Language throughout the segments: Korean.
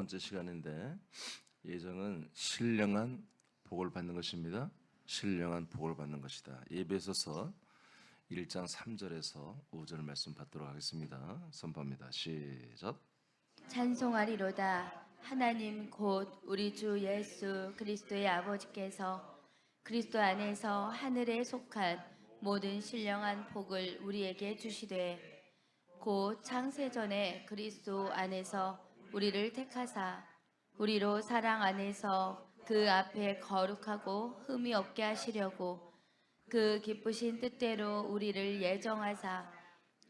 번째 시간인데 예정은 신령한 복을 받는 것입니다. 신령한 복을 받는 것이다. 에베소서 1장 3절에서 5절 말씀 받도록 하겠습니다. 선포합니다. 시작. 찬송하리로다. 하나님 곧 우리 주 예수 그리스도의 아버지께서 그리스도 안에서 하늘에 속한 모든 신령한 복을 우리에게 주시되 곧 창세전에 그리스도 안에서 우리를 택하사 우리로 사랑 안에서 그 앞에 거룩하고 흠이 없게 하시려고 그 기쁘신 뜻대로 우리를 예정하사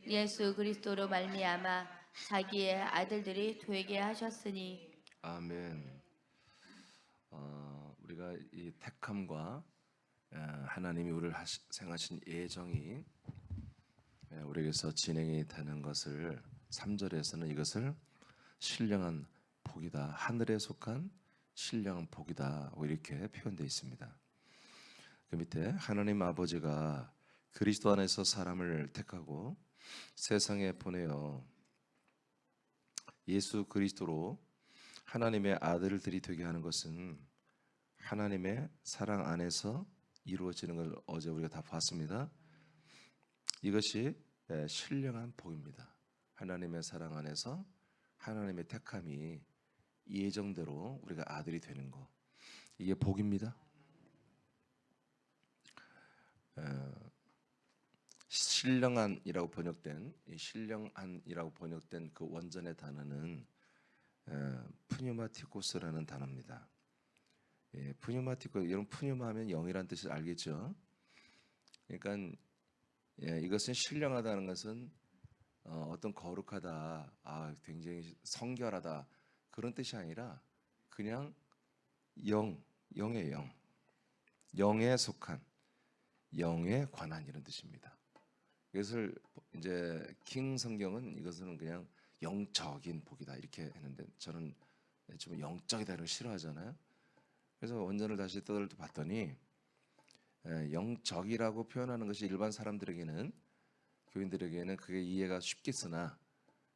예수 그리스도로 말미암아 자기의 아들들이 되게 하셨으니. 아멘. 우리가 이 택함과 하나님이 우리를 생하신 예정이 우리에게서 진행이 되는 것을 3절에서는 이것을 신령한 복이다, 하늘에 속한 신령한 복이다 이렇게 표현되어 있습니다. 그 밑에 하나님 아버지가 그리스도 안에서 사람을 택하고 세상에 보내어 예수 그리스도로 하나님의 아들들이 되게 하는 것은 하나님의 사랑 안에서 이루어지는 걸 어제 우리가 다 봤습니다. 이것이 신령한 복입니다. 하나님의 사랑 안에서 하나님의 택함이 예정대로 우리가 아들이 되는 거, 이게 복입니다. 신령한이라고 번역된 그 원전의 단어는 푸뉴마티코스라는 단어입니다. 푸뉴마티코, 여러분 푸뉴마하면 영이란 뜻을 알겠죠? 그러니까 이것은 신령하다는 것은 어떤 거룩하다, 굉장히 성결하다 그런 뜻이 아니라 그냥 영의 영, 영에 속한, 영에 관한 이런 뜻입니다. 이것을 이제 킹 성경은 이것은 그냥 영적인 복이다 이렇게 했는데 저는 좀 영적이다 이런 걸 싫어하잖아요. 그래서 원전을 다시 봤더니 영적이라고 표현하는 것이 일반 사람들에게는, 교인들에게는 그게 이해가 쉽겠으나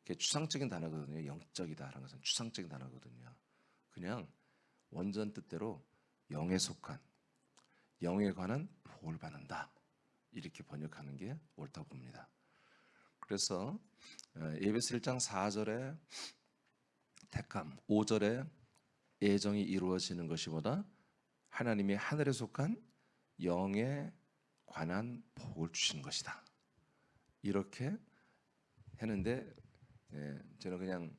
그게 추상적인 단어거든요. 영적이다라는 것은 추상적인 단어거든요. 그냥 원전 뜻대로 영에 속한, 영에 관한 복을 받는다 이렇게 번역하는 게 옳다고 봅니다. 그래서 에베소 1장 4절에 택함, 5절에 예정이 이루어지는 것이보다 하나님이 하늘에 속한 영에 관한 복을 주시는 것이다 이렇게 했는데, 저는 그냥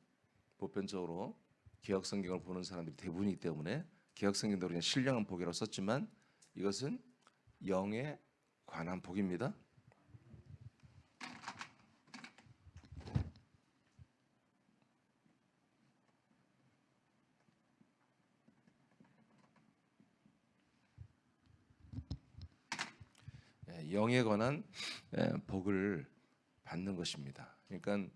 보편적으로 개역성경을 보는 사람들이 대부분이기 때문에 개역성경도 그냥 신령한 복이라고 썼지만 이것은 영에 관한 복입니다. 영에 관한 복을 받는 것입니다. 그러니까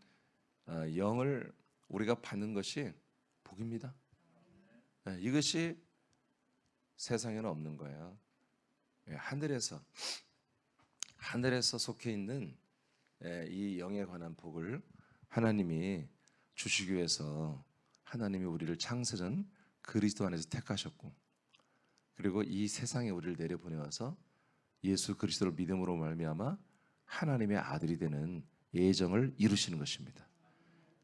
영을 우리가 받는 것이 복입니다. 이것이 세상에는 없는 거예요. 하늘에서 속해 있는 이 영에 관한 복을 하나님이 주시기 위해서 하나님이 우리를 창세전 그리스도 안에서 택하셨고, 그리고 이 세상에 우리를 내려보내어서 예수 그리스도를 믿음으로 말미암아 하나님의 아들이 되는 예정을 이루시는 것입니다.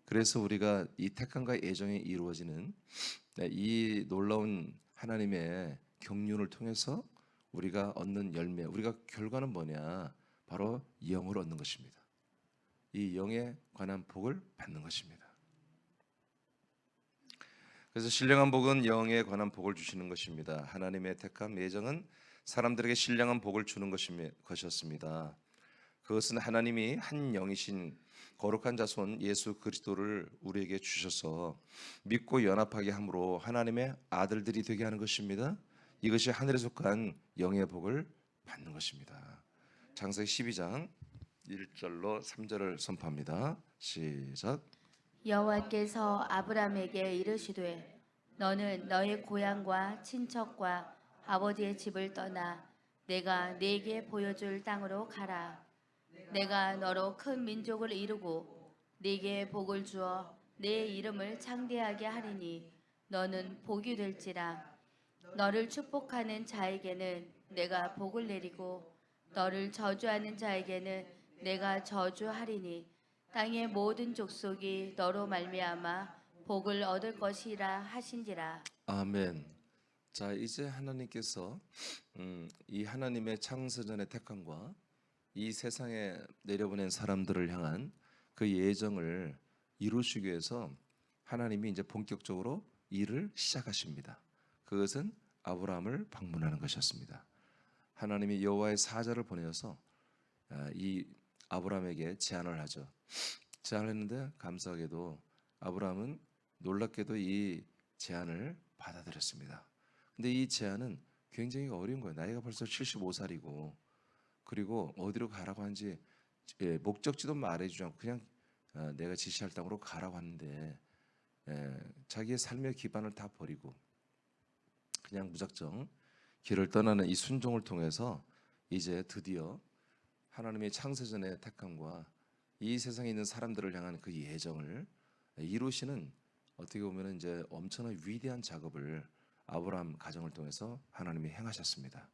그래서 우리가 이 택함과 예정이 이루어지는 이 놀라운 하나님의 경륜을 통해서 우리가 얻는 열매, 우리가 결과는 뭐냐? 바로 영을 얻는 것입니다. 이 영에 관한 복을 받는 것입니다. 그래서 신령한 복은 영에 관한 복을 주시는 것입니다. 하나님의 택함 예정은 사람들에게 신령한 복을 주는 것이었습니다. 그것은 하나님이 한 영이신 거룩한 자손 예수 그리스도를 우리에게 주셔서 믿고 연합하게 함으로 하나님의 아들들이 되게 하는 것입니다. 이것이 하늘에 속한 영의 복을 받는 것입니다. 창세기 12장 1절로 3절을 선포합니다. 시작. 여호와께서 아브라함에게 이르시되 너는 너의 고향과 친척과 아버지의 집을 떠나 내가 네게 보여줄 땅으로 가라. 내가 너로 큰 민족을 이루고 네게 복을 주어 내 이름을 창대하게 하리니 너는 복이 될지라. 너를 축복하는 자에게는 내가 복을 내리고 너를 저주하는 자에게는 내가 저주하리니 땅의 모든 족속이 너로 말미암아 복을 얻을 것이라 하신지라. 아멘. 자, 이제 하나님께서 이 하나님의 창세전의 택함과 이 세상에 내려보낸 사람들을 향한 그 예정을 이루시기 위해서 하나님이 이제 본격적으로 일을 시작하십니다. 그것은 아브라함을 방문하는 것이었습니다. 하나님이 여호와의 사자를 보내어서 이 아브라함에게 제안을 하죠. 제안을 했는데 감사하게도 아브라함은 놀랍게도 이 제안을 받아들였습니다. 근데 이 제안은 굉장히 어려운 거예요. 나이가 벌써 75살이고 그리고 어디로 가라고 하는지 목적지도 말해주지 않고 그냥 내가 지시할 땅으로 가라고 하는데 자기의 삶의 기반을 다 버리고 그냥 무작정 길을 떠나는 이 순종을 통해서 이제 드디어 하나님의 창세전의 택함과 이 세상에 있는 사람들을 향한 그 예정을 이루시는 어떻게 보면 이제 엄청난 위대한 작업을 아브라함 가정을 통해서 하나님이 행하셨습니다.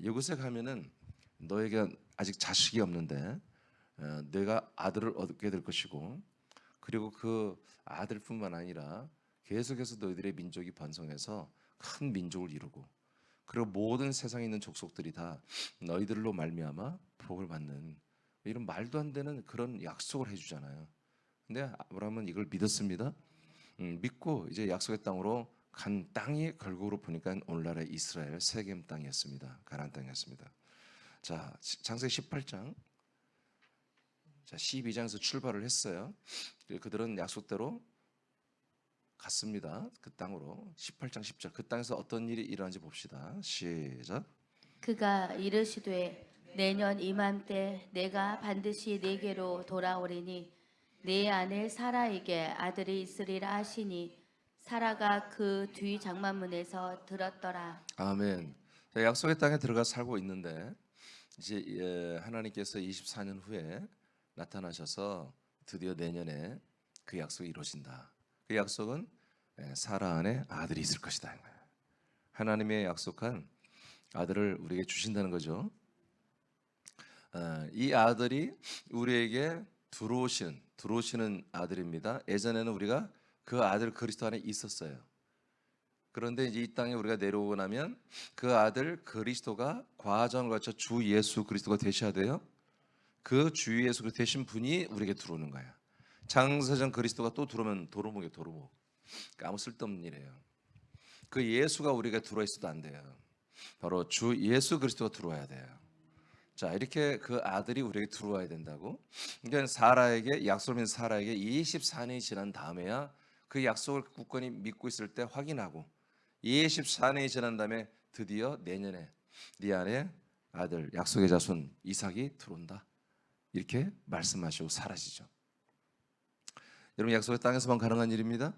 이곳에 가면은 너에게 아직 자식이 없는데 내가 아들을 얻게 될 것이고 그리고 그 아들뿐만 아니라 계속해서 너희들의 민족이 번성해서 큰 민족을 이루고 그리고 모든 세상에 있는 족속들이 다 너희들로 말미암아 복을 받는 이런 말도 안 되는 그런 약속을 해주잖아요. 근데 아브라함은 이걸 믿었습니다. 믿고 이제 약속의 땅으로 간 땅이 결국으로 보니까 오늘날의 이스라엘 세겜 땅이었습니다. 가나안 땅이었습니다. 자, 창세기 18장, 자 12장에서 출발을 했어요. 그들은 약속대로 갔습니다. 그 땅으로 18장 10절 그 땅에서 어떤 일이 일어난지 봅시다. 시작. 그가 이르시되 내년 이맘때 내가 반드시 네게로 돌아오리니 네 아내 사라에게 아들이 있으리라 하시니 사라가 그 뒤 장막문에서 들었더라. 아멘. 자, 약속의 땅에 들어가 살고 있는데 이제 하나님께서 24년 후에 나타나셔서 드디어 내년에 그 약속이 이루어진다. 그 약속은 사라 안에 아들이 있을 것이다. 하나님의 약속한 아들을 우리에게 주신다는 거죠. 이 아들이 우리에게 들어오시는 아들입니다. 예전에는 우리가 그 아들 그리스도 안에 있었어요. 그런데 이제 이 땅에 우리가 내려오고 나면 그 아들 그리스도가 과정을 거쳐 주 예수 그리스도가 되셔야 돼요. 그 주 예수 그리스도 되신 분이 우리에게 들어오는 거야. 장세전 그리스도가 또 들어오면 도루묵이에요. 도루묵. 아무 쓸데없는 일이에요. 그 예수가 우리가 들어와 있어도 안 돼요. 바로 주 예수 그리스도가 들어와야 돼요. 자, 이렇게 그 아들이 우리에게 들어와야 된다고. 그러니까 사라에게 약속을 믿는 사라에게 24년이 지난 다음에야 그 약속을 굳건히 믿고 있을 때 확인하고 24년이 지난 다음에 드디어 내년에 네 안에 아들 약속의 자손 이삭이 들어온다. 이렇게 말씀하시고 사라지죠. 여러분 약속의 땅에서만 가능한 일입니다.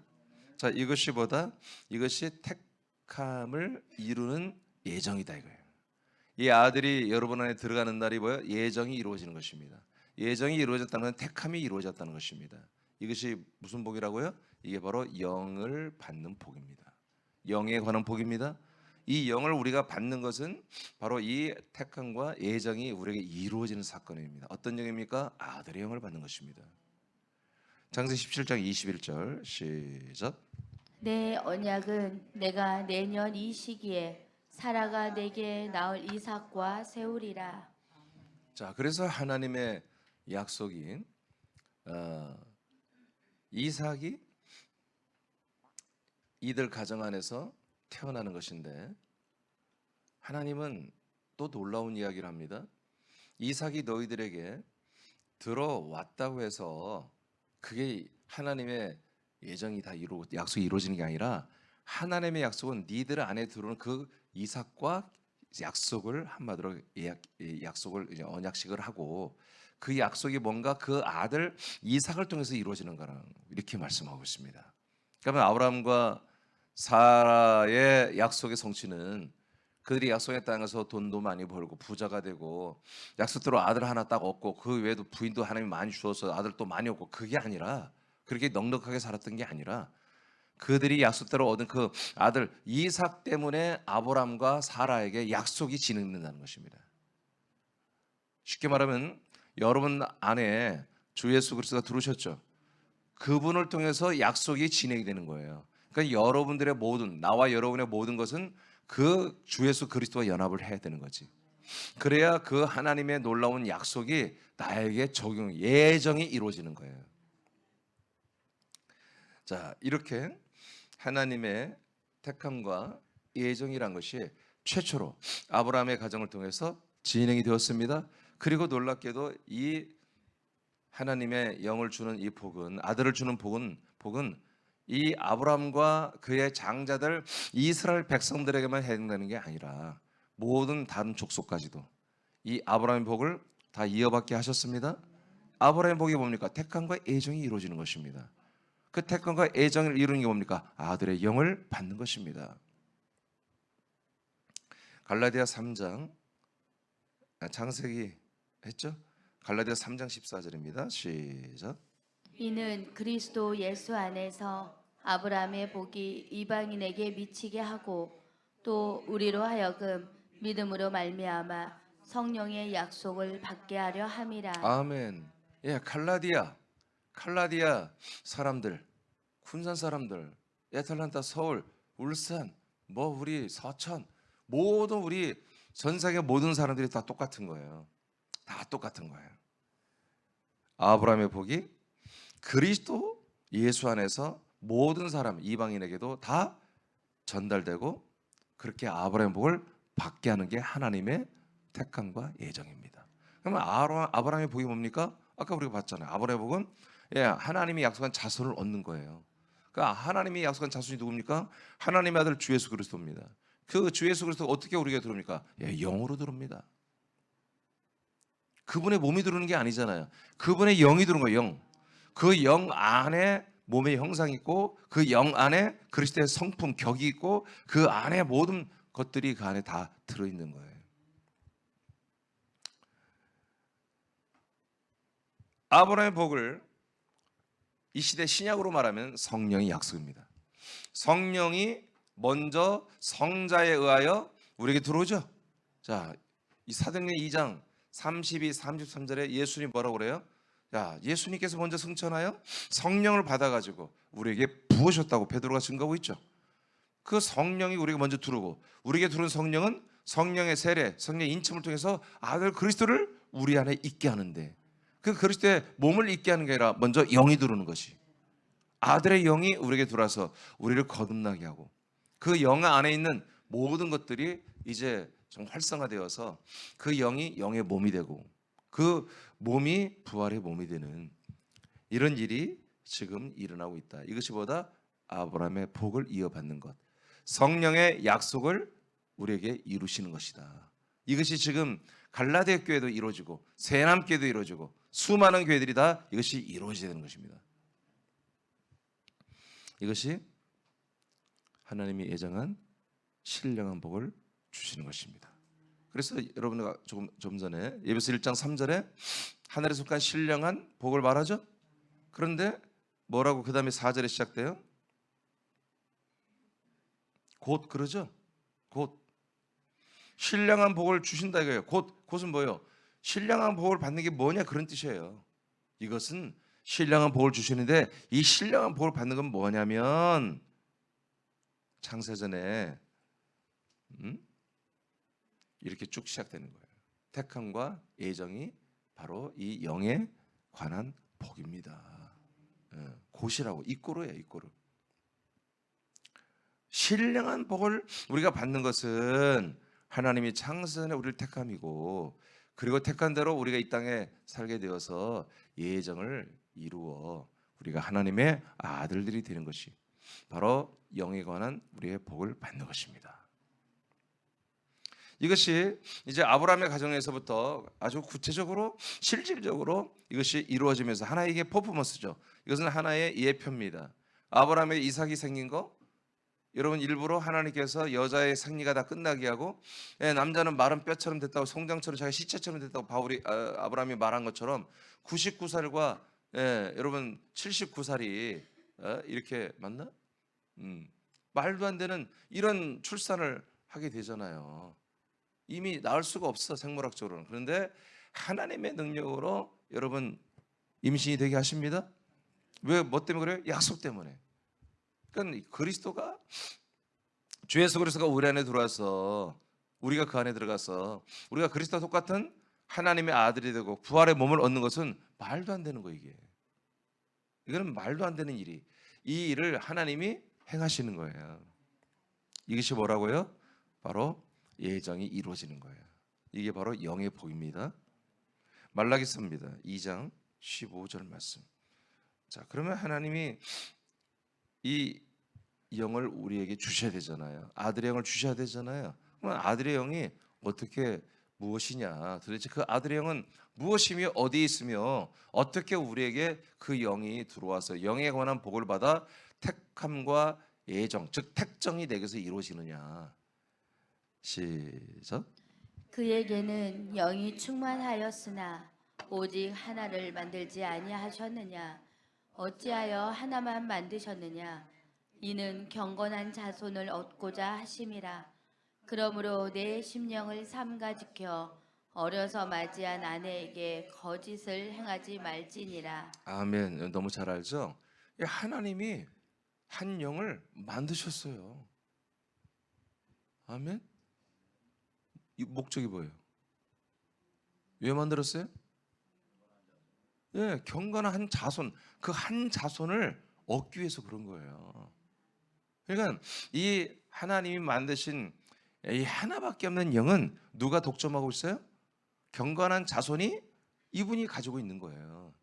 자, 이것이 택함을 이루는 예정이다 이거예요. 이 아들이 여러분 안에 들어가는 날이 뭐예요? 예정이 이루어지는 것입니다. 예정이 이루어졌다는 건 택함이 이루어졌다는 것입니다. 이것이 무슨 복이라고요? 이게 바로 영을 받는 복입니다. 영에 관한 복입니다. 이 영을 우리가 받는 것은 바로 이 택함과 예정이 우리에게 이루어지는 사건입니다. 어떤 영입니까? 아들의 영을 받는 것입니다. 창세기 17장 21절 시작. 내 언약은 내가 내년 이 시기에 사라가 내게 낳을 이삭과 세우리라. 자, 그래서 하나님의 약속인 이삭이 이들 가정 안에서 태어나는 것인데 하나님은 또 놀라운 이야기를 합니다. 이삭이 너희들에게 들어왔다고 해서 그게 하나님의 예정이 다 약속이 이루어지는 게 아니라 하나님의 약속은 니들 안에 들어오는 그 이삭과 약속을 한마디로 약속을 이제 언약식을 하고 그 약속이 뭔가 그 아들 이삭을 통해서 이루어지는 거라는 이렇게 말씀하고 있습니다. 그러면 아브라함과 사라의 약속의 성취는 그들이 약속의 땅에서 돈도 많이 벌고 부자가 되고 약속대로 아들 하나 딱 얻고 그 외에도 부인도 하나님이 많이 주어서 아들 또 많이 얻고 그게 아니라 그렇게 넉넉하게 살았던 게 아니라 그들이 약속대로 얻은 그 아들 이삭 때문에 아브라함과 사라에게 약속이 진행된다는 것입니다. 쉽게 말하면 여러분 안에 주 예수 그리스도가 들어오셨죠. 그분을 통해서 약속이 진행이 되는 거예요. 그러니까 여러분들의 모든, 나와 여러분의 모든 것은 그 주 예수 그리스도와 연합을 해야 되는 거지. 그래야 그 하나님의 놀라운 약속이 나에게 적용, 예정이 이루어지는 거예요. 자, 이렇게 하나님의 택함과 예정이란 것이 최초로 아브라함의 가정을 통해서 진행이 되었습니다. 그리고 놀랍게도 이 하나님의 영을 주는 이 복은, 아들을 주는 복은 이 아브라함과 그의 장자들 이스라엘 백성들에게만 해당되는 게 아니라 모든 다른 족속까지도 이 아브라함의 복을 다 이어받게 하셨습니다. 아브라함의 복이 뭡니까? 택함과 애정이 이루어지는 것입니다. 그 택함과 애정을 이루는 게 뭡니까? 아들의 영을 받는 것입니다. 갈라디아 3장, 창세기 했죠? 갈라디아 3장 14절입니다. 시작. 이는 그리스도 예수 안에서 아브라함의 복이 이방인에게 미치게 하고 또 우리로 하여금 믿음으로 말미암아 성령의 약속을 받게 하려 함이라. 아멘. 예, 칼라디아 사람들, 군산 사람들, 애틀란타, 서울, 울산, 뭐 우리 서천, 모든 우리 전 세계 모든 사람들이 다 똑같은 거예요. 다 똑같은 거예요. 아브라함의 복이 그리스도 예수 안에서 모든 사람 이방인에게도 다 전달되고 그렇게 아브라함의 복을 받게 하는 게 하나님의 택함과 예정입니다. 그러면 아브라함의 복이 뭡니까? 아까 우리가 봤잖아요. 아브라함의 복은 하나님이 약속한 자손을 얻는 거예요. 그러니까 하나님이 약속한 자손이 누굽니까? 하나님의 아들 주 예수 그리스도입니다. 그 주 예수 그리스도가 어떻게 우리에게 들어옵니까? 영으로 들어옵니다. 그분의 몸이 들어오는 게 아니잖아요. 그분의 영이 들어오는 거예요. 영. 그 영 안에 몸의 형상이 있고 그 영 안에 그리스도의 성품, 격이 있고 그 안에 모든 것들이 그 안에 다 들어있는 거예요. 아브라함의 복을 이 시대 신약으로 말하면 성령의 약속입니다. 성령이 먼저 성자에 의하여 우리에게 들어오죠. 자, 이 사도행전 2장 32, 33절에 예수님 뭐라고 그래요? 야, 예수님께서 먼저 승천하여 성령을 받아가지고 우리에게 부으셨다고 베드로가 증거하고 있죠. 그 성령이 우리에게 먼저 들어오고 우리에게 들어온 성령은 성령의 세례, 성령의 인침을 통해서 아들 그리스도를 우리 안에 있게 하는데 그 그리스도의 몸을 있게 하는 게 아니라 먼저 영이 들어오는 것이 아들의 영이 우리에게 들어와서 우리를 거듭나게 하고 그 영 안에 있는 모든 것들이 이제 좀 활성화되어서 그 영이 영의 몸이 되고 그 몸이 부활의 몸이 되는 이런 일이 지금 일어나고 있다. 이것이 보다 아브라함의 복을 이어받는 것, 성령의 약속을 우리에게 이루시는 것이다. 이것이 지금 갈라디아 교회도 이루어지고 세남 교회도 이루어지고 수많은 교회들이 다 이것이 이루어져야 되는 것입니다. 이것이 하나님이 예정한 신령한 복을 주시는 것입니다. 그래서 여러분과 좀 전에 예배서 1장 3절에 하늘에 속한 신령한 복을 말하죠. 그런데 뭐라고 그 다음에 4절에 시작돼요? 곧 그러죠. 곧 신령한 복을 주신다 이거예요. 곧은 뭐예요? 신령한 복을 받는 게 뭐냐 그런 뜻이에요. 이것은 신령한 복을 주시는데 이 신령한 복을 받는 건 뭐냐면 창세전에 이렇게 쭉 시작되는 거예요. 택함과 예정이 바로 이 영에 관한 복입니다. 곧이라고 이꼬르예요. 이꼬르. 신령한 복을 우리가 받는 것은 하나님이 창세전에 우리를 택함이고 그리고 택한 대로 우리가 이 땅에 살게 되어서 예정을 이루어 우리가 하나님의 아들들이 되는 것이 바로 영에 관한 우리의 복을 받는 것입니다. 이것이 이제 아브라함의 가정에서부터 아주 구체적으로 실질적으로 이것이 이루어지면서 하나의 퍼포먼스죠. 이것은 하나의 예표입니다. 아브라함의 이삭이 생긴 거 여러분 일부러 하나님께서 여자의 생리가 다 끝나게 하고 남자는 마른 뼈처럼 됐다고 송장처럼 자기 시체처럼 됐다고 아브라함이 말한 것처럼 99살과 여러분 79살이 이렇게 맞나? 말도 안 되는 이런 출산을 하게 되잖아요. 이미 낳을 수가 없어, 생물학적으로는. 그런데 하나님의 능력으로 여러분 임신이 되게 하십니다. 왜? 뭐 때문에 그래요? 약속 때문에. 그러니까 그리스도가, 주 예수 그리스도가 우리 안에 들어와서, 우리가 그 안에 들어가서 우리가 그리스도와 똑같은 하나님의 아들이 되고 부활의 몸을 얻는 것은 말도 안 되는 거. 이거는 말도 안 되는 일이, 이 일을 하나님이 행하시는 거예요. 이것이 뭐라고요? 바로 예정이 이루어지는 거예요. 이게 바로 영의 복입니다. 말라기서입니다. 2장 15절 말씀. 자, 그러면 하나님이 이 영을 우리에게 주셔야 되잖아요. 아들의 영을 주셔야 되잖아요. 그럼 아들의 영이 어떻게, 무엇이냐? 도대체 그 아들의 영은 무엇이며 어디에 있으며 어떻게 우리에게 그 영이 들어와서 영에 관한 복을 받아 택함과 예정, 즉 택정이 내게서 이루어지느냐? 시작. 그에게는 영이 충만하였으나 오직 하나를 만들지 아니하셨느냐? 어찌하여 하나만 만드셨느냐? 이는 경건한 자손을 얻고자 하심이라. 그러므로 내 심령을 삼가 지켜 어려서 맞이한 아내에게 거짓을 행하지 말지니라. 아멘. 너무 잘 알죠? 하나님이 한 영을 만드셨어요. 아멘. 이 목적이 뭐예요? 왜 만들었어요? 예, 경건한 한 자손, 그 한 자손을 얻기 위해서 그런 거예요. 그러니까 이 하나님이 만드신 이 하나밖에 없는 영은 누가 독점하고 있어요? 경건한 자손이, 이분이 가지고 있는 거예요.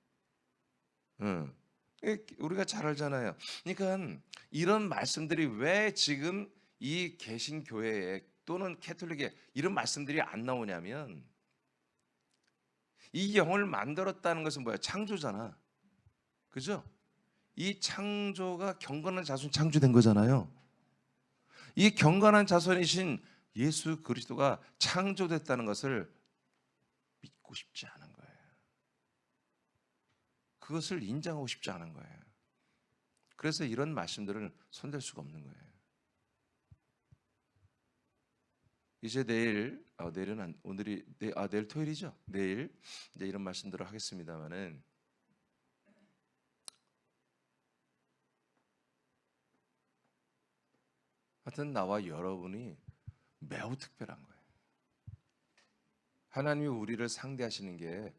우리가 잘 알잖아요. 그러니까 이런 말씀들이 왜 지금 이 개신교회에 또는 캐톨릭에 이런 말씀들이 안 나오냐면, 이 영을 만들었다는 것은 뭐야? 창조잖아. 그죠? 이 창조가 경건한 자손이 창조된 거잖아요. 이 경건한 자손이신 예수 그리스도가 창조됐다는 것을 믿고 싶지 않은 거예요. 그것을 인정하고 싶지 않은 거예요. 그래서 이런 말씀들을 손댈 수가 없는 거예요. 이제 내일은 오늘이 내일 토요일이죠. 내일 이제 이런 말씀들을 하겠습니다만은, 하여튼 나와 여러분이 매우 특별한 거예요. 하나님이 우리를 상대하시는 게,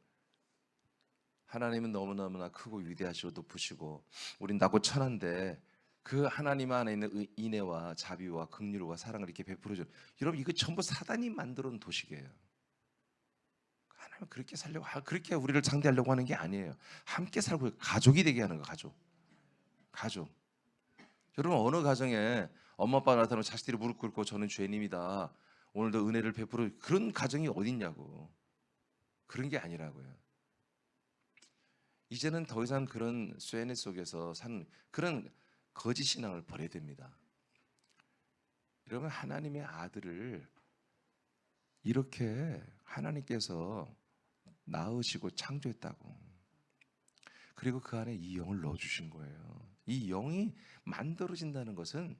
하나님은 너무너무나 크고 위대하시고 높으시고 우린 낮고 천한데, 그 하나님 안에 있는 인애와 자비와 긍휼과 사랑을 이렇게 베풀어줘. 여러분, 이거 전부 사단이 만들어 놓은 도식이에요. 하나님은 그렇게 살려고, 그렇게 우리를 상대하려고 하는 게 아니에요. 함께 살고 가족이 되게 하는 거. 가족. 여러분, 어느 가정에 엄마 아빠가 나타나면 자식들이 무릎 꿇고 저는 죄인입니다, 오늘도 은혜를 베풀어, 그런 가정이 어딨냐고. 그런 게 아니라고요. 이제는 더 이상 그런 쇠뇌 속에서 사는 그런 거짓 신앙을 버려야 됩니다. 여러분, 하나님의 아들을 이렇게 하나님께서 낳으시고 창조했다고. 그리고 그 안에 이 영을 넣어주신 거예요. 이 영이 만들어진다는 것은,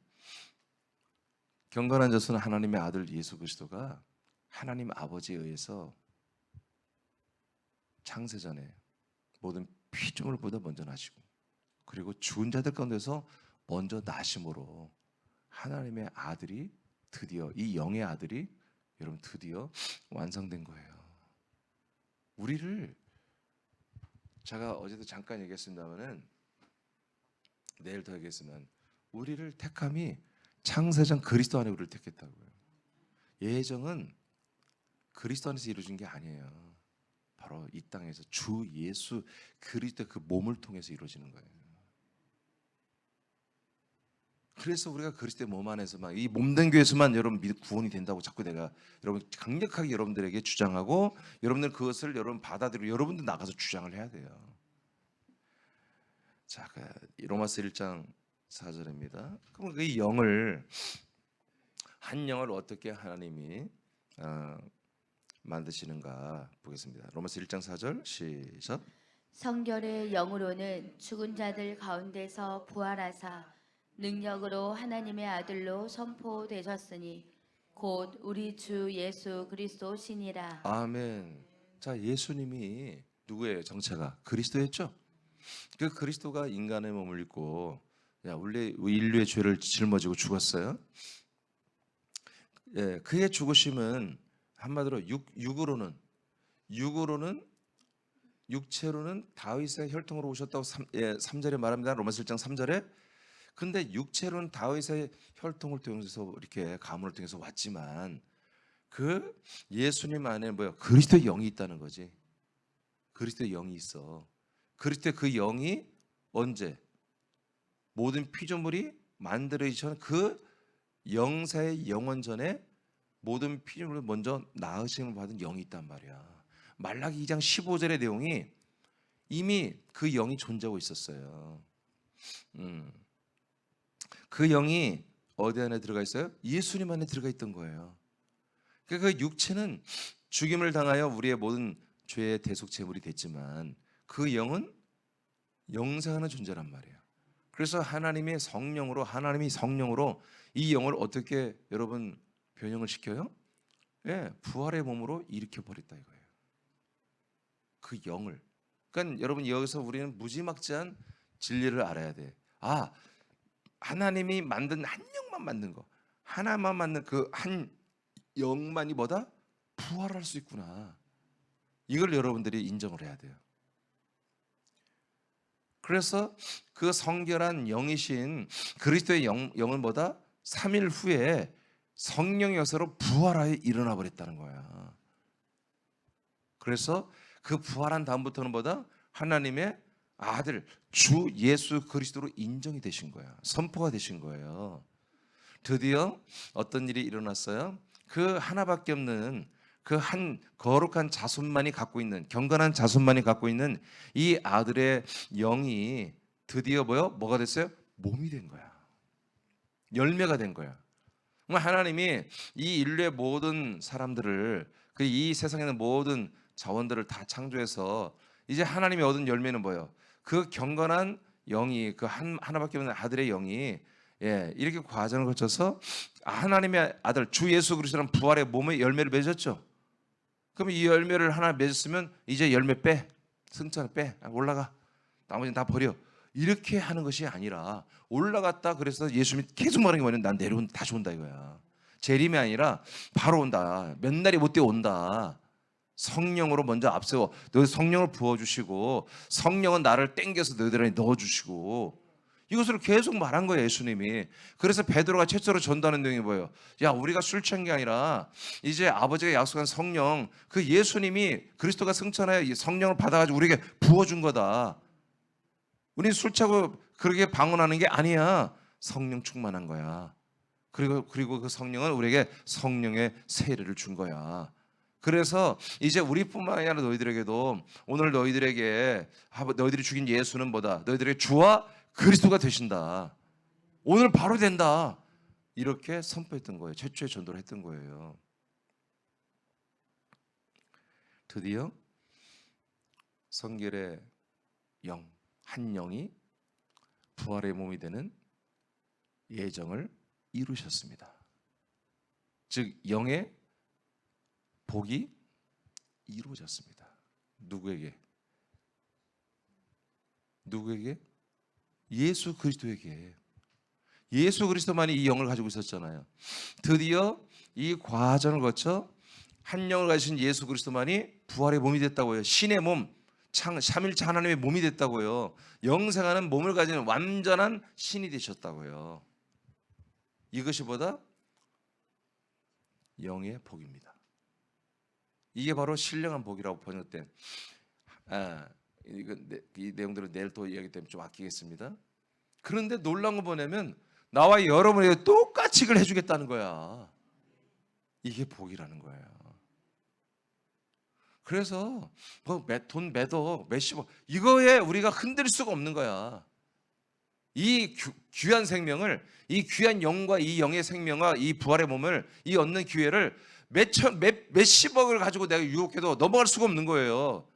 경건한 자손은 하나님의 아들 예수 그리스도가 하나님 아버지에 의해서 창세전에 모든 피조물보다 먼저 나시고, 그리고 죽은 자들 가운데서 먼저 나심으로 하나님의 아들이 드디어, 이 영의 아들이 여러분 드디어 완성된 거예요. 우리를, 제가 어제도 잠깐 얘기했습니다만은 내일 더 얘기했지만, 우리를 택함이 창세전 그리스도 안에 우리를 택했다고요. 예정은 그리스도 안에서 이루어진 게 아니에요. 바로 이 땅에서 주 예수 그리스도의 그 몸을 통해서 이루어지는 거예요. 그래서 우리가 그리스도의 몸 안에서만, 이 몸된 교회에서만 여러분 구원이 된다고 자꾸 내가 여러분 강력하게 여러분들에게 주장하고, 여러분들 그것을 여러분 받아들이고 여러분도 나가서 주장을 해야 돼요. 자, 로마서 1장 4절입니다. 그럼 그 영을, 한 영을 어떻게 하나님이 만드시는가 보겠습니다. 로마서 1장 4절 시작. 성결의 영으로는 죽은 자들 가운데서 부활하사 능력으로 하나님의 아들로 선포되셨으니 곧 우리 주 예수 그리스도시니라. 아멘. 자, 예수님이 누구예요? 정체가 그리스도였죠. 그 그리스도가 인간의 몸을 입고 원래 인류의 죄를 짊어지고 죽었어요. 예, 그의 죽으심은 한마디로 육체로는 다윗의 혈통으로 오셨다고 3절에 말합니다. 로마서 1장 3절에. 근데 육체로는 다윗의 혈통을 통해서 이렇게 가문을 통해서 왔지만 그 예수님 안에 뭐야? 그리스도의 영이 있다는 거지. 그리스도의 영이 있어. 그리스도의 그 영이 언제? 모든 피조물이 만들어지기 전 그 영사의 영원 전에 모든 피조물을 먼저 낳으심을 받은 영이 있단 말이야. 말라기 2장 15절의 내용이 이미 그 영이 존재하고 있었어요. 그 영이 어디 안에 들어가 있어요? 예수님 안에 들어가 있던 거예요. 그러니까 그 육체는 죽임을 당하여 우리의 모든 죄의 대속 제물이 됐지만 그 영은 영생하는 존재란 말이에요. 그래서 하나님이 성령으로 이 영을 어떻게 여러분 변형을 시켜요? 예, 부활의 몸으로 일으켜 버렸다 이거예요. 그 영을. 그러니까 여러분 여기서 우리는 무지막지한 진리를 알아야 돼. 아, 하나님이 만든 한 영만 만든 거, 하나만 만든 그 한 영만이 뭐다? 부활할 수 있구나. 이걸 여러분들이 인정을 해야 돼요. 그래서 그 성결한 영이신 그리스도의 영은 뭐다? 3일 후에 성령의 역사로 부활하여 일어나 버렸다는 거야. 그래서 그 부활한 다음부터는 뭐다? 하나님의 아들 주 예수 그리스도로 인정이 되신 거야. 선포가 되신 거예요. 드디어 어떤 일이 일어났어요? 그 하나밖에 없는 그 한 거룩한 자손만이 갖고 있는, 경건한 자손만이 갖고 있는 이 아들의 영이 드디어 뭐가 됐어요? 몸이 된 거야. 열매가 된 거야. 하나님이 이 인류의 모든 사람들을, 그 이 세상에 있는 모든 자원들을 다 창조해서 이제 하나님이 얻은 열매는 뭐예요? 그 경건한 영이, 그 하나밖에 없는 아들의 영이 이렇게 과정을 거쳐서 하나님의 아들 주 예수 그리스도는 부활의 몸의 열매를 맺었죠. 그럼 이 열매를 하나 맺었으면 이제 열매 빼, 승천을 빼, 올라가, 나머지는 다 버려. 이렇게 하는 것이 아니라 올라갔다. 그래서 예수님이 계속 말하는 게 뭐냐면 난 내려온다, 다시 온다 이거야. 재림이 아니라 바로 온다. 몇 날이 못 되어 온다. 성령으로 먼저 앞세워 너희 성령을 부어주시고 성령은 나를 땡겨서 너희들 안에 넣어주시고, 이것을 계속 말한 거예요 예수님이. 그래서 베드로가 최초로 전도하는 내용이 뭐예요? 야, 우리가 술 취한 게 아니라 이제 아버지가 약속한 성령, 그 예수님이 그리스도가 승천하여 성령을 받아가지고 우리에게 부어준 거다. 우리 술 취하고 그렇게 방언하는 게 아니야. 성령 충만한 거야. 그리고 그 성령은 우리에게 성령의 세례를 준 거야. 그래서 이제 우리뿐만 아니라 너희들에게도 오늘 너희들이 죽인 예수는 뭐다? 너희들에게 주와 그리스도가 되신다. 오늘 바로 된다. 이렇게 선포했던 거예요. 최초의 전도를 했던 거예요. 드디어 성결의 영, 한 영이 부활의 몸이 되는 예정을 이루셨습니다. 즉 영의 복이 이루어졌습니다. 누구에게? 예수 그리스도에게. 예수 그리스도만이 이 영을 가지고 있었잖아요. 드디어 이 과정을 거쳐 한 영을 가지신 예수 그리스도만이 부활의 몸이 됐다고요. 신의 몸, 삼일차 하나님의 몸이 됐다고요. 영생하는 몸을 가진 완전한 신이 되셨다고요. 이것이 보다 영의 복입니다. 이게 바로 신령한 복이라고 번역된, 이 내용들은 내일 또 이야기 때문에 좀 아끼겠습니다. 그런데 놀라운 거 뭐냐면 나와 여러분에게 똑같이 이걸 해주겠다는 거야. 이게 복이라는 거예요. 그래서 돈 몇십억 이거에 우리가 흔들 수가 없는 거야. 이 귀한 생명을, 이 귀한 영과 이 영의 생명과 이 부활의 몸을, 이 얻는 기회를 몇십억을 가지고 내가 유혹해도 넘어갈 수가 없는 거예요.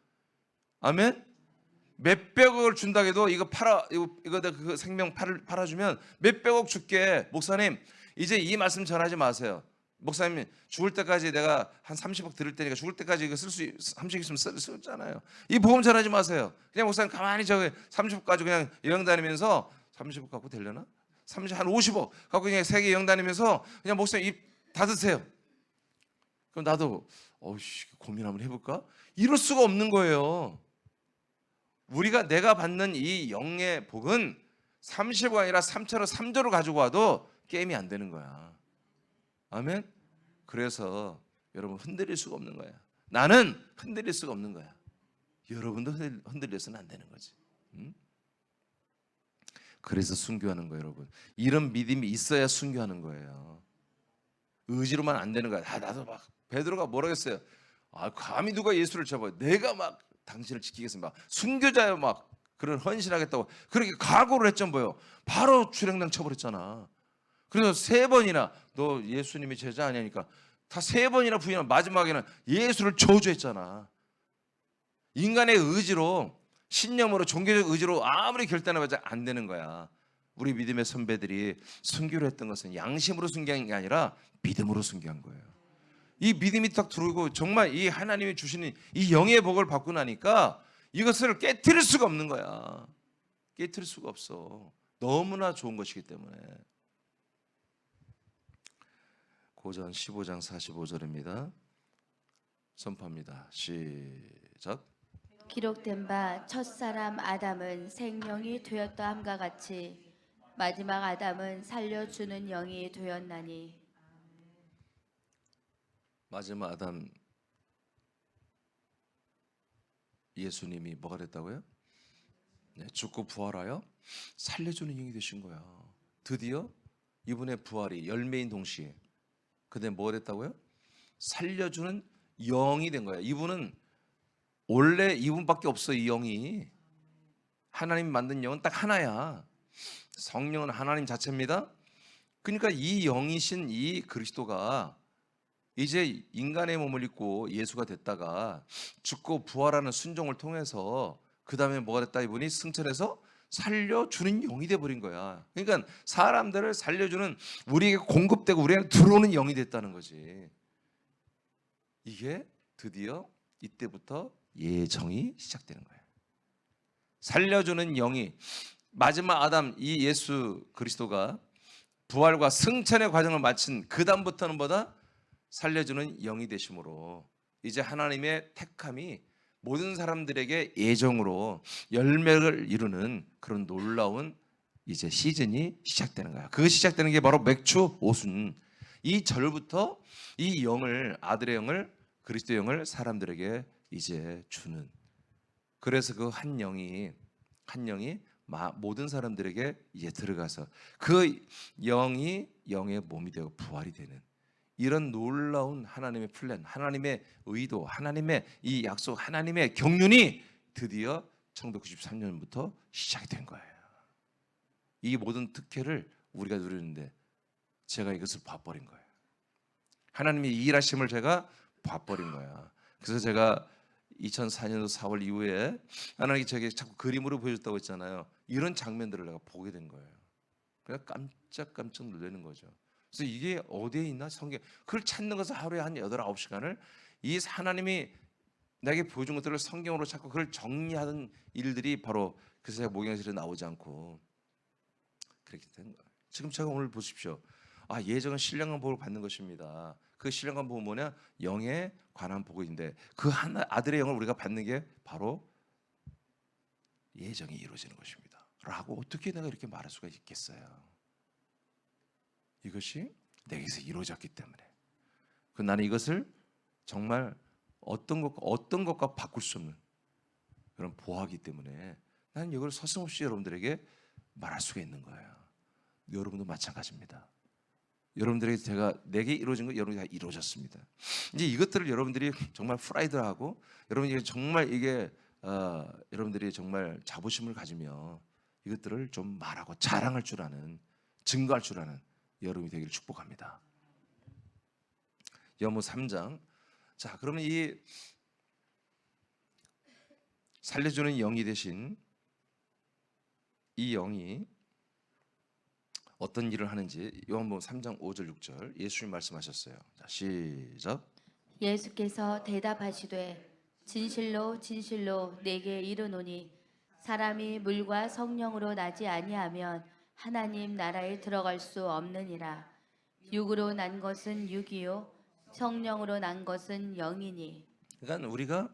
아멘? 몇백억을 준다고 해도 이거 팔아 이거 내가 그 생명 팔아주면 몇백억 줄게. 목사님 이제 이 말씀 전하지 마세요. 목사님 죽을 때까지 내가 한 30억 드릴 테니까 죽을 때까지 이거 쓸 수 30억 있으면 쓰잖아요. 이 복음 전하지 마세요. 그냥 목사님 가만히 저기 30억 가지고 그냥 여행 다니면서 30억 갖고 되려나? 30, 한 50억 갖고 그냥 세계 여행 다니면서 그냥 목사님 입 닫으세요. 그럼 나도 고민 한번 해볼까? 이럴 수가 없는 거예요. 내가 받는 이 영의 복은 30억 아니라 3천억 3조를 가지고 와도 게임이 안 되는 거야. 아멘. 그래서 여러분 흔들릴 수가 없는 거야. 나는 흔들릴 수가 없는 거야. 여러분도 흔들려서는 안 되는 거지. 응? 그래서 순교하는 거예요, 여러분. 이런 믿음이 있어야 순교하는 거예요. 의지로만 안 되는 거야. 나도 막 베드로가 뭐라고 했어요? 감히 누가 예수를 잡아요? 내가 막 당신을 지키겠습니다. 막 순교자여 막 그런 헌신하겠다고 그렇게 각오를 했잖아. 뭐요? 바로 출행당 쳐버렸잖아. 그래서 3번이나 너 예수님이 제자 아니니까 다 3번이나 부인하고 마지막에는 예수를 저주했잖아. 인간의 의지로 신념으로 종교적 의지로 아무리 결단해봐도 안 되는 거야. 우리 믿음의 선배들이 순교를 했던 것은 양심으로 순교한 게 아니라 믿음으로 순교한 거예요. 이 믿음이 딱 들어오고 정말 이 하나님이 주시는 이 영의 복을 받고 나니까 이것을 깨트릴 수가 없는 거야. 깨트릴 수가 없어. 너무나 좋은 것이기 때문에. 고전 15장 45절입니다. 선포합니다. 시작. 기록된 바 첫사람 아담은 생명이 되었다 함과 같이 마지막 아담은 살려주는 영이 되었나니. 마지막 아담 예수님이 뭐가 됐다고요? 네, 죽고 부활하여 살려주는 영이 되신 거야. 드디어 이분의 부활이 열매인 동시에 그때 뭐가 됐다고요? 살려주는 영이 된 거야. 이분은 원래 이분밖에 없어. 이 영이 하나님 만든 영은 딱 하나야. 성령은 하나님 자체입니다. 그러니까 이 영이신 이 그리스도가 이제 인간의 몸을 입고 예수가 됐다가 죽고 부활하는 순종을 통해서 그 다음에 뭐가 됐다? 이분이 승천해서 살려주는 영이 돼버린 거야. 그러니까 사람들을 살려주는 우리에게 공급되고 우리에게 들어오는 영이 됐다는 거지. 이게 드디어 이때부터 예정이 시작되는 거예요. 살려주는 영이 마지막 아담 이 예수 그리스도가 부활과 승천의 과정을 마친 그 다음부터는 뭐다? 살려주는 영이 되심으로 이제 하나님의 택함이 모든 사람들에게 예정으로 열매를 이루는 그런 놀라운 이제 시즌이 시작되는 거야. 그 시작되는 게 바로 맥주 오순. 이 절부터 이 영을 아들의 영을 그리스도 영을 사람들에게 이제 주는. 그래서 그 한 영이 모든 사람들에게 이제 들어가서 그 영이 영의 몸이 되고 부활이 되는 이런 놀라운 하나님의 플랜, 하나님의 의도, 하나님의 이 약속, 하나님의 경륜이 드디어 1993년부터 시작이 된 거예요. 이 모든 특혜를 우리가 누리는데 제가 이것을 봐버린 거예요. 하나님의 이 일하심을 제가 봐버린 거야. 그래서 제가 2004년도 4월 이후에 하나님이 저에게 자꾸 그림으로 보여줬다고 했잖아요. 이런 장면들을 내가 보게 된 거예요. 그냥 깜짝 놀라는 거죠. 그래서 이게 어디에 있나? 성경. 그걸 찾는 것을 하루에 한 8, 9시간을 이 하나님이 내게 보여준 것들을 성경으로 찾고 그걸 정리하는 일들이 바로 그래서 제가 목양실에 나오지 않고 그렇게 된 거예요. 지금 제가 오늘 보십시오. 예정은 신령한 복을 받는 것입니다. 그 신령한 복은 뭐냐? 영에 관한 복인데 그 하나 아들의 영을 우리가 받는 게 바로 예정이 이루어지는 것입니다. 라고 어떻게 내가 이렇게 말할 수가 있겠어요? 이것이 내게서 이루어졌기 때문에. 나는 이것을 정말 어떤 것과 바꿀 수 없는 그런 보화이기 때문에 나는 이걸 서슴없이 여러분들에게 말할 수가 있는 거예요. 여러분도 마찬가지입니다. 여러분들에게 내게 이루어진 거 여러분이 다 이루어졌습니다. 이제 이것들을 여러분들이 정말 프라이드하고 여러분이 정말 이게 여러분들이 정말 자부심을 가지며 이것들을 좀 말하고 자랑할 줄 아는 증거할 줄 아는 여러분이 되기를 축복합니다. 여무 3장. 자, 그러면 이 살려주는 영이 되신 이 영이 어떤 일을 하는지 요한복음 3장 5절 6절 예수님 말씀하셨어요. 자, 시작. 예수께서 대답하시되 진실로 진실로 내게 이르노니 사람이 물과 성령으로 나지 아니하면 하나님 나라에 들어갈 수 없느니라. 육으로 난 것은 육이요 성령으로 난 것은 영이니. 그러니까 우리가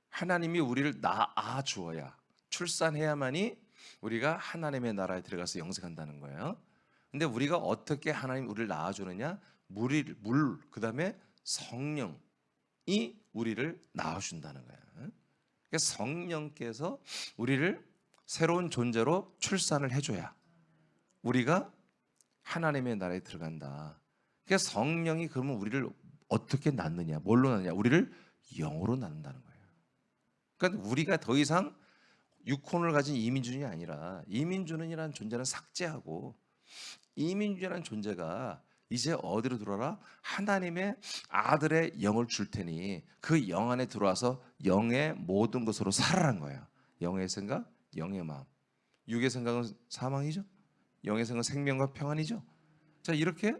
하나님이 우리를 낳아 주어야, 출산해야만이 우리가 하나님의 나라에 들어가서 영생한다는 거예요. 근데 우리가 어떻게 하나님 우리를 낳아 주느냐? 물 그다음에 성령이 우리를 낳아 준다는 거예요. 그러니까 성령께서 우리를 새로운 존재로 출산을 해줘야 우리가 하나님의 나라에 들어간다. 그러니까 성령이 그러면 우리를 어떻게 낳느냐? 뭘로 낳느냐? 우리를 영으로 낳는다는 거예요. 그러니까 우리가 더 이상 육혼을 가진 이민준이 아니라, 이민준이라는 존재는 삭제하고 이민준이라는 존재가 이제 어디로 들어와라? 하나님의 아들의 영을 줄 테니 그 영 안에 들어와서 영의 모든 것으로 살아라는 거예요. 영의 생각, 영의 마음. 육의 생각은 사망이죠. 영의 생각은 생명과 평안이죠. 자, 이렇게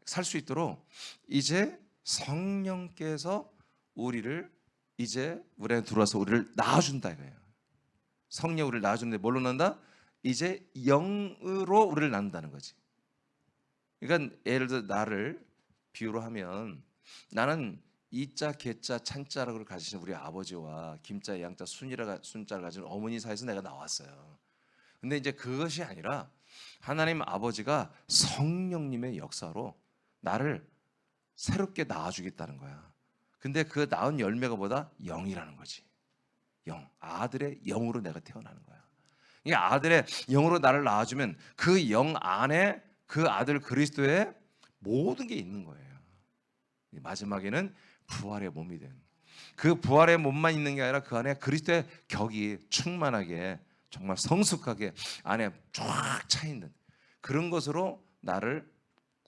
살 수 있도록 이제 성령께서 우리를 이제 우리 안에 들어와서 우리를 낳아준다 이거예요. 성령 우리를 낳아주는데 뭘로 낳는다? 이제 영으로 우리를 낳는다는 거지. 그러니까 예를 들어 나를 비유로 하면 나는 이자, 개자, 찬자라고 가지신 우리 아버지와 김자, 양자, 순자를 가진 어머니 사이에서 내가 나왔어요. 근데 이제 그것이 아니라 하나님 아버지가 성령님의 역사로 나를 새롭게 낳아주겠다는 거야. 근데 그 낳은 열매가 뭐다? 영이라는 거지. 영, 아들의 영으로 내가 태어나는 거야. 이 아들의 영으로 나를 낳아주면 그 영 안에 그 아들 그리스도의 모든 게 있는 거예요. 마지막에는 부활의 몸이 된, 그 부활의 몸만 있는 게 아니라 그 안에 그리스도의 격이 충만하게 정말 성숙하게 안에 쫙 차 있는 그런 것으로 나를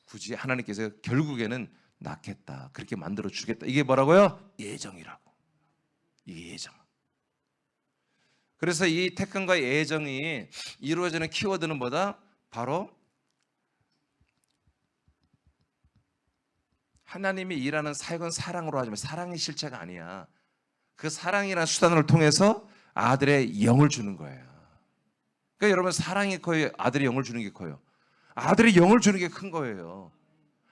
굳이 하나님께서 결국에는 낳겠다, 그렇게 만들어 주겠다. 이게 뭐라고요? 예정이라고. 이게 예정. 그래서 이 택함과 예정이 이루어지는 키워드는 뭐다? 바로 하나님이 일하는 사역은 사랑으로 하지만 사랑의 실체가 아니야. 그 사랑이라는 수단을 통해서 아들의 영을 주는 거예요. 그러니까 여러분, 사랑이 커요? 아들의 영을 주는 게 커요? 아들의 영을 주는 게 큰 거예요.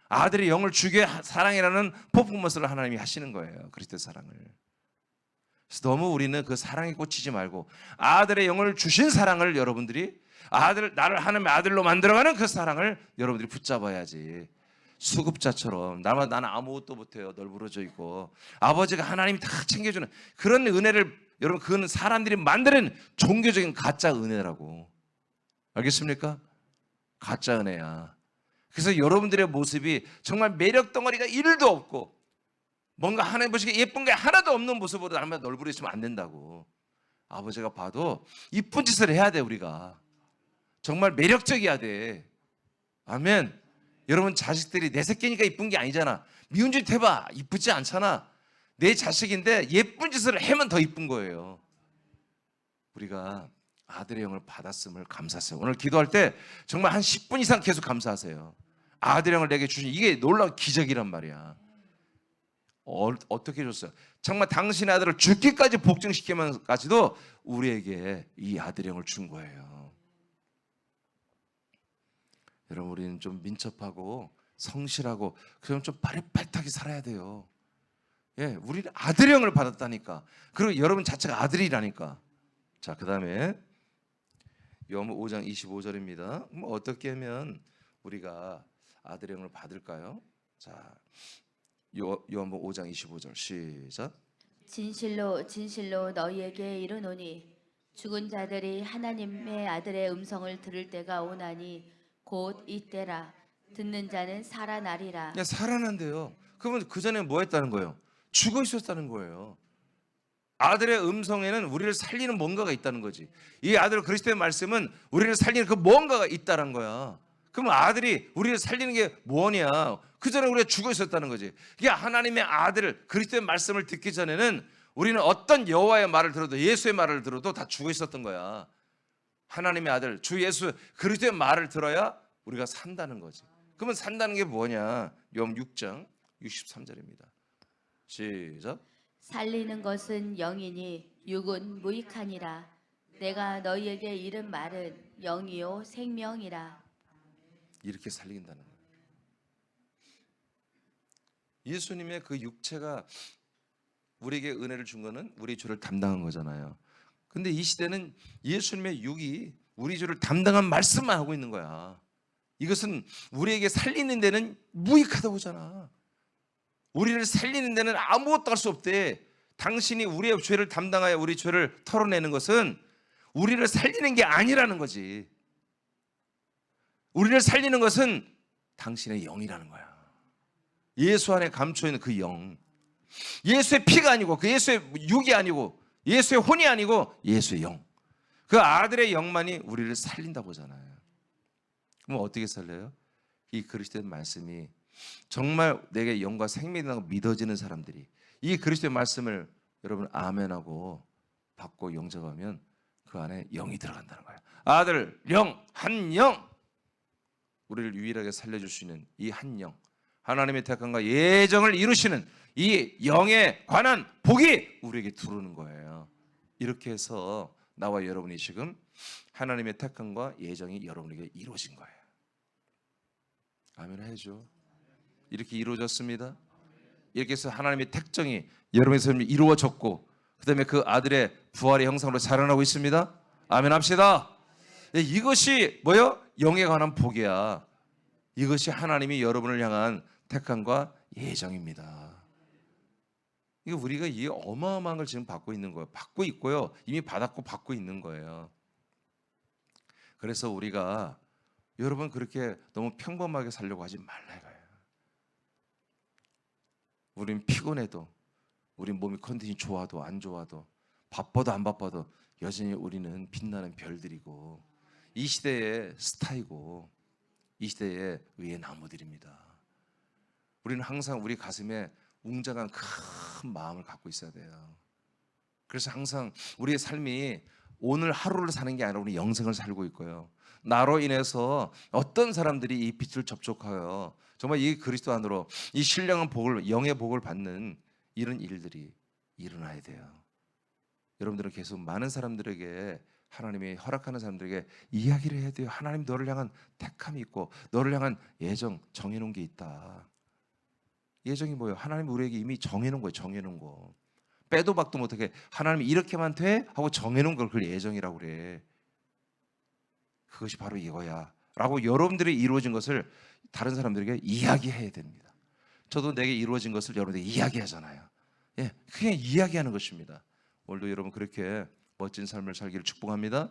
아들의 영을 주게 사랑이라는 퍼포먼스를 하나님이 하시는 거예요. 그리스도의 사랑을. 그래서 너무 우리는 그 사랑에 꽂히지 말고 아들의 영을 주신 사랑을 여러분들이 나를 하나님의 아들로 만들어가는 그 사랑을 여러분들이 붙잡아야지. 수급자처럼 나는 아무것도 못해요, 널브러져 있고 아버지가 하나님이 다 챙겨주는 그런 은혜를, 여러분, 그건 사람들이 만드는 종교적인 가짜 은혜라고. 알겠습니까? 가짜 은혜야. 그래서 여러분들의 모습이 정말 매력 덩어리가 1도 없고 뭔가 하나님 보시기에 예쁜 게 하나도 없는 모습으로 나만 널브러 있으면 안 된다고. 아버지가 봐도 이쁜 짓을 해야 돼. 우리가 정말 매력적이어야 돼. 아멘. 여러분, 자식들이 내 새끼니까 이쁜 게 아니잖아. 미운 짓 해봐, 이쁘지 않잖아. 내 자식인데 예쁜 짓을 하면 더 이쁜 거예요. 우리가 아들의 영을 받았음을 감사하세요. 오늘 기도할 때 정말 한 10분 이상 계속 감사하세요. 아들의 영을 내게 주신 이게 놀라운 기적이란 말이야. 어떻게 줬어요? 정말 당신의 아들을 죽기까지 복종시키면서까지도 우리에게 이 아들의 영을 준 거예요. 여러분, 우리는 좀 민첩하고 성실하고 그럼 좀 빠릿빠릿하게 살아야 돼요. 예, 우리는 아들의 영을 받았다니까. 그리고 여러분 자체가 아들이라니까. 자, 그 다음에 요한복음 5장 25절입니다. 뭐 어떻게 하면 우리가 아들의 영을 받을까요? 자, 요한복음 5장 25절 시작. 진실로 진실로 너희에게 이르노니 죽은 자들이 하나님의 아들의 음성을 들을 때가 오나니 곧 이때라. 듣는 자는 살아나리라. 야, 살아난대요. 그러면 그 전에 뭐 했다는 거예요? 죽어 있었다는 거예요. 아들의 음성에는 우리를 살리는 뭔가가 있다는 거지. 이 아들 그리스도의 말씀은 우리를 살리는 그 뭔가가 있다는 거야. 그럼 아들이 우리를 살리는 게 뭐냐? 그 전에 우리가 죽어 있었다는 거지. 이게 하나님의 아들 그리스도의 말씀을 듣기 전에는 우리는 어떤 여호와의 말을 들어도 예수의 말을 들어도 다 죽어 있었던 거야. 하나님의 아들 주 예수 그리스도의 말을 들어야 우리가 산다는 거지. 그러면 산다는 게 뭐냐? 요한 6장 63절입니다. 시작. 살리는 것은 영이니 육은 무익하니라. 내가 너희에게 이른 말은 영이요 생명이라. 이렇게 살린다는 거예요. 예수님의 그 육체가 우리에게 은혜를 준 거는 우리 죄를 담당한 거잖아요. 근데 이 시대는 예수님의 육이 우리 죄를 담당한 말씀만 하고 있는 거야. 이것은 우리에게 살리는 데는 무익하다고 하잖아. 우리를 살리는 데는 아무것도 할 수 없대. 당신이 우리의 죄를 담당하여 우리 죄를 털어내는 것은 우리를 살리는 게 아니라는 거지. 우리를 살리는 것은 당신의 영이라는 거야. 예수 안에 감춰 있는 그 영. 예수의 피가 아니고 그 예수의 육이 아니고 예수의 혼이 아니고 예수의 영. 그 아들의 영만이 우리를 살린다고 하잖아요. 그럼 어떻게 살려요? 이 그리스도의 말씀이 정말 내게 영과 생명이라고 믿어지는 사람들이 이 그리스도의 말씀을 여러분 아멘하고 받고 영접하면 그 안에 영이 들어간다는 거예요. 아들, 영, 한 영. 우리를 유일하게 살려줄 수 있는 이 한 영. 하나님의 택함과 예정을 이루시는 이 영에 관한 복이 우리에게 들어오는 거예요. 이렇게 해서 나와 여러분이 지금 하나님의 택함과 예정이 여러분에게 이루어진 거예요. 아멘 해야죠. 이렇게 이루어졌습니다. 이렇게 해서 하나님의 택정이 여러분의 삶에 이루어졌고 그 다음에 그 아들의 부활의 형상으로 자라나고 있습니다. 아멘 합시다. 이것이 뭐요? 영에 관한 복이야. 이것이 하나님이 여러분을 향한 택함과 예정입니다. 이거 우리가 이 어마어마한 걸 지금 받고 있는 거예요. 받고 있고요. 이미 받았고 받고 있는 거예요. 그래서 우리가 여러분 그렇게 너무 평범하게 살려고 하지 말라 이거예요. 우린 피곤해도 우린 몸이 컨디션이 좋아도 안 좋아도 바빠도 안 바빠도 여전히 우리는 빛나는 별들이고 이 시대의 스타이고 이 시대의 의의 나무들입니다. 우리는 항상 우리 가슴에 웅장한 큰 마음을 갖고 있어야 돼요. 그래서 항상 우리의 삶이 오늘 하루를 사는 게 아니라 우리 영생을 살고 있고요. 나로 인해서 어떤 사람들이 이 빛을 접촉하여 정말 이 그리스도 안으로 이 신령한 복을 영의 복을 받는 이런 일들이 일어나야 돼요. 여러분들은 계속 많은 사람들에게 하나님이 허락하는 사람들에게 이야기를 해야 돼요. 하나님 너를 향한 택함이 있고 너를 향한 예정 정해놓은 게 있다. 예정이 뭐예요? 하나님 우리에게 이미 정해놓은 거예요. 정해놓은 거. 빼도 박도 못하게 하나님이 이렇게만 돼? 하고 정해놓은 걸 그걸 예정이라고 그래. 그것이 바로 이거야 라고 여러분들이 이루어진 것을 다른 사람들에게 이야기해야 됩니다. 저도 내게 이루어진 것을 여러분들에게 이야기하잖아요. 예, 그냥 이야기하는 것입니다. 오늘도 여러분 그렇게 멋진 삶을 살기를 축복합니다.